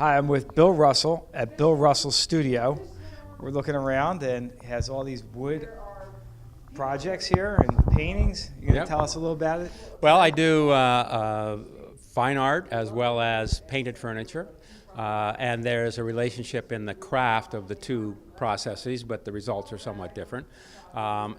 Hi, I'm with Bill Russell at Bill Russell Studio. We're looking around and it has all these wood projects here and paintings. You gonna Yep. tell us a little about it? Well, I do fine art as well as painted furniture, and there's a relationship in the craft of the two processes, but the results are somewhat different.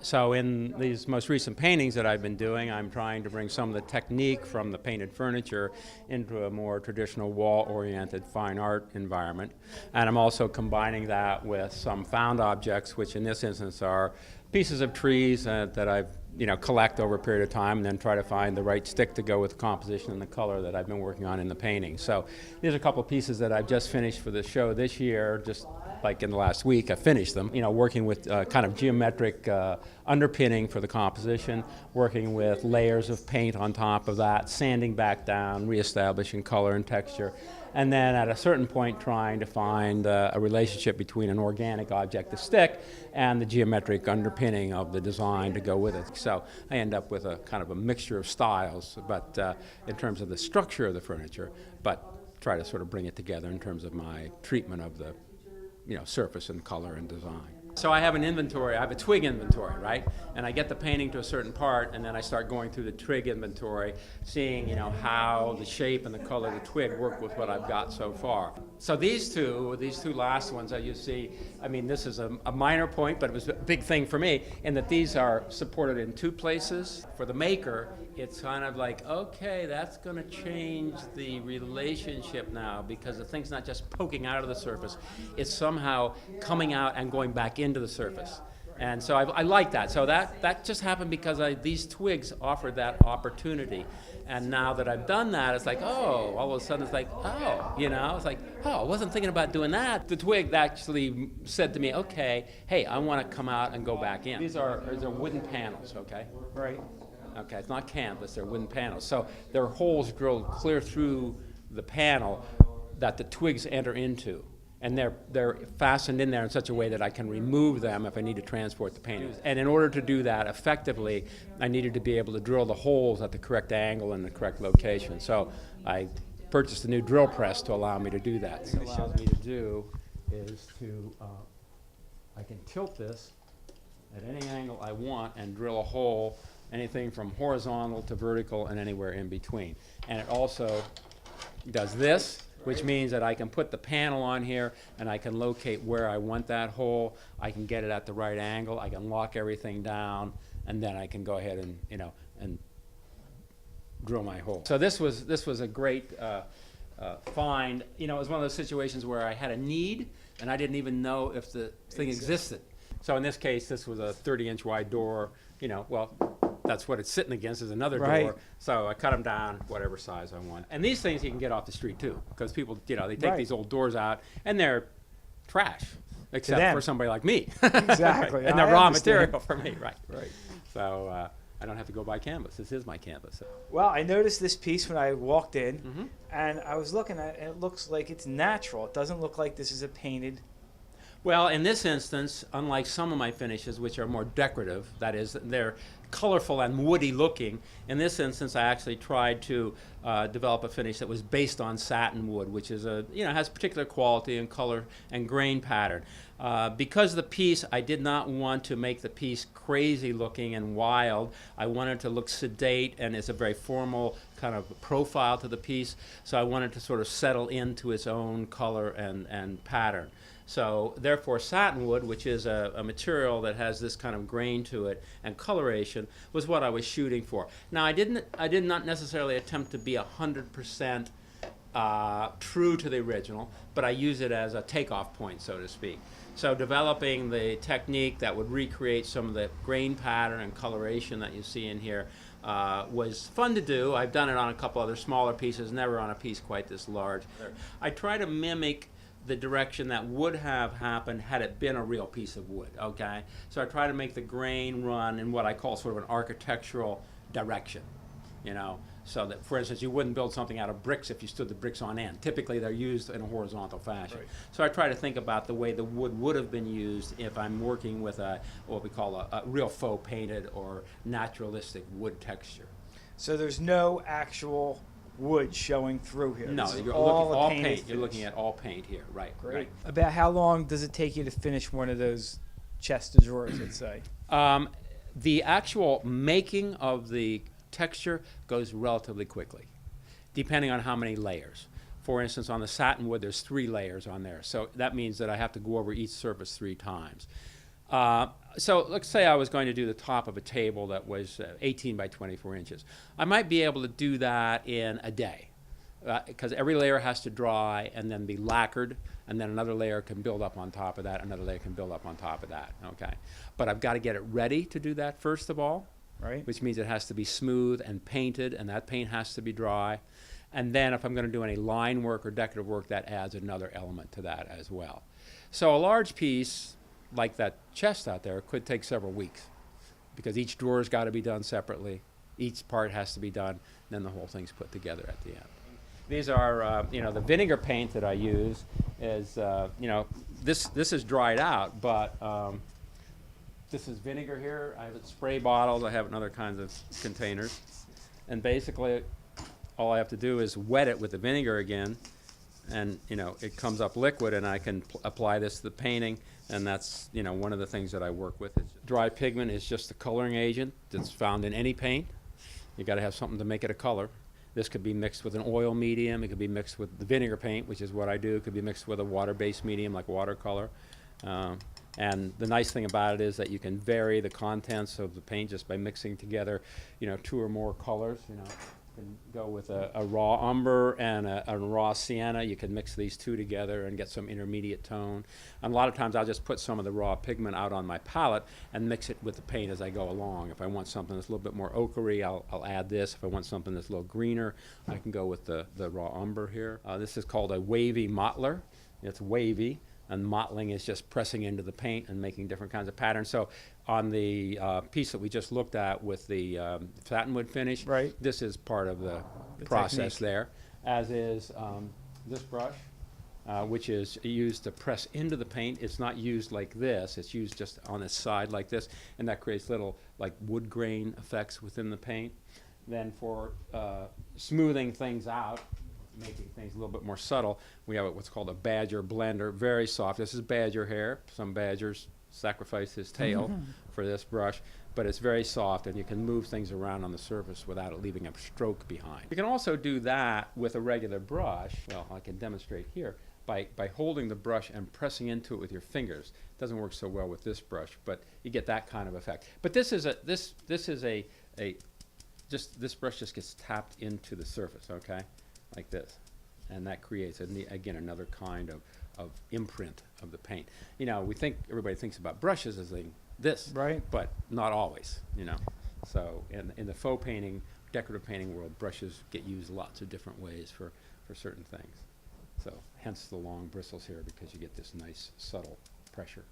So in these most recent paintings that I've been doing, I'm trying to bring some of the technique from the painted furniture into a more traditional wall-oriented fine art environment. And I'm also combining that with some found objects, which in this instance are pieces of trees that I've collect over a period of time and then try to find the right stick to go with the composition and the color that I've been working on in the painting. So these are a couple of pieces that I've just finished for the show this year, just like in the last week I finished them, working with kind of geometric underpinning for the composition, working with layers of paint on top of that, sanding back down, reestablishing color and texture, and then at a certain point trying to find a relationship between an organic object, the stick, and the geometric underpinning of the design to go with it. So I end up with a kind of a mixture of styles, but in terms of the structure of the furniture, but try to sort of bring it together in terms of my treatment of the surface and color and design. So I have an inventory, I have a twig inventory, right? And I get the painting to a certain part, and then I start going through the twig inventory, seeing, how the shape and the color of the twig work with what I've got so far. So these two last ones that you see, I mean, this is a minor point, but it was a big thing for me, in that these are supported in two places. For the maker, it's kind of like, okay, that's going to change the relationship now, because the thing's not just poking out of the surface, it's somehow coming out and going back into the surface. And so I like that. So that just happened because these twigs offered that opportunity. And now that I've done that, it's like, oh, all of a sudden it's like, oh, it's like, oh, I wasn't thinking about doing that. The twig actually said to me, okay, hey, I want to come out and go back in. These are wooden panels, okay? Right. Okay, it's not canvas, they're wooden panels. So there are holes drilled clear through the panel that the twigs enter into. And they're fastened in there in such a way that I can remove them if I need to transport the painting. And in order to do that effectively, I needed to be able to drill the holes at the correct angle and the correct location. So I purchased a new drill press to allow me to do that. So what it allows me to do is I can tilt this at any angle I want and drill a hole, anything from horizontal to vertical and anywhere in between. And it also does this, which means that I can put the panel on here and I can locate where I want that hole. I can get it at the right angle. I can lock everything down, and then I can go ahead and and drill my hole. So this was a great find. It was one of those situations where I had a need and I didn't even know if the thing existed. So in this case, this was a 30-inch wide door. That's what it's sitting against, is another door. So I cut them down whatever size I want. And these things you can get off the street too, because people, they take these old doors out and they're trash, except for somebody like me. Exactly. And they're raw material for me, right? Right. So I don't have to go buy canvas. This is my canvas. Well, I noticed this piece when I walked in, and I was looking at it, and it looks like it's natural. It doesn't look like this is a painted. Well, in this instance, unlike some of my finishes, which are more decorative, that is, they're colorful and woody looking, in this instance I actually tried to develop a finish that was based on satin wood, which is has particular quality and color and grain pattern. Because the piece, I did not want to make the piece crazy looking and wild. I wanted to look sedate, and it's a very formal kind of profile to the piece, so I wanted to sort of settle into its own color and pattern. So therefore satinwood, which is a material that has this kind of grain to it and coloration, was what I was shooting for. Now I did not necessarily attempt to be 100% true to the original, but I use it as a takeoff point, so to speak. So developing the technique that would recreate some of the grain pattern and coloration that you see in here was fun to do. I've done it on a couple other smaller pieces, never on a piece quite this large. I try to mimic the direction that would have happened had it been a real piece of wood, okay? So I try to make the grain run in what I call sort of an architectural direction, so that, for instance, you wouldn't build something out of bricks if you stood the bricks on end. Typically, they're used in a horizontal fashion. Right. So I try to think about the way the wood would have been used if I'm working with what we call a real faux painted or naturalistic wood texture. So there's no actual wood showing through here. No, This is you're all looking a all painted paint. You're looking finish. at all paint here, right? Great. Right. About how long does it take you to finish one of those chest of drawers, let's say? The actual making of the texture goes relatively quickly, depending on how many layers. For instance, on the satin wood, there's 3 layers on there. So that means that I have to go over each surface 3 times. So let's say I was going to do the top of a table that was 18 by 24 inches. I might be able to do that in a day, because every layer has to dry and then be lacquered, and then another layer can build up on top of that, another layer can build up on top of that, okay? But I've got to get it ready to do that first of all, Right. which means it has to be smooth and painted, and that paint has to be dry. And then if I'm going to do any line work or decorative work, that adds another element to that as well. So a large piece, like that chest out there, could take several weeks, because each drawer's got to be done separately, each part has to be done, then the whole thing's put together at the end. These are, the vinegar paint that I use is, this is dried out, but this is vinegar here. I have it in spray bottles. I have it in other kinds of containers. And basically, all I have to do is wet it with the vinegar again, and, it comes up liquid, and I can apply this to the painting, and that's, one of the things that I work with. Dry pigment is just a coloring agent that's found in any paint. You got to have something to make it a color. This could be mixed with an oil medium. It could be mixed with the vinegar paint, which is what I do. It could be mixed with a water-based medium like watercolor. And the nice thing about it is that you can vary the contents of the paint just by mixing together, 2 or more colors. You can go with a raw umber and a raw sienna. You can mix these 2 together and get some intermediate tone. And a lot of times I'll just put some of the raw pigment out on my palette and mix it with the paint as I go along. If I want something that's a little bit more ochre-y, I'll add this. If I want something that's a little greener, I can go with the raw umber here. This is called a wavy mottler. It's wavy, and mottling is just pressing into the paint and making different kinds of patterns. So on the piece that we just looked at with the satinwood finish, Right. this is part of the process technique. there, as is this brush, which is used to press into the paint. It's not used like this. It's used just on its side like this, and that creates little like wood grain effects within the paint. Then for smoothing things out, making things a little bit more subtle, we have what's called a badger blender, very soft. This is badger hair. Some badgers sacrifice his tail for this brush, but it's very soft, and you can move things around on the surface without it leaving a stroke behind. You can also do that with a regular brush. Well, I can demonstrate here by holding the brush and pressing into it with your fingers. It doesn't work so well with this brush, but you get that kind of effect. But this is this brush just gets tapped into the surface, okay, like this, and that creates again another kind of imprint of the paint. Everybody thinks about brushes as this, Right. but not always. So in the faux painting, decorative painting world, brushes get used lots of different ways for certain things. So hence the long bristles here, because you get this nice subtle pressure.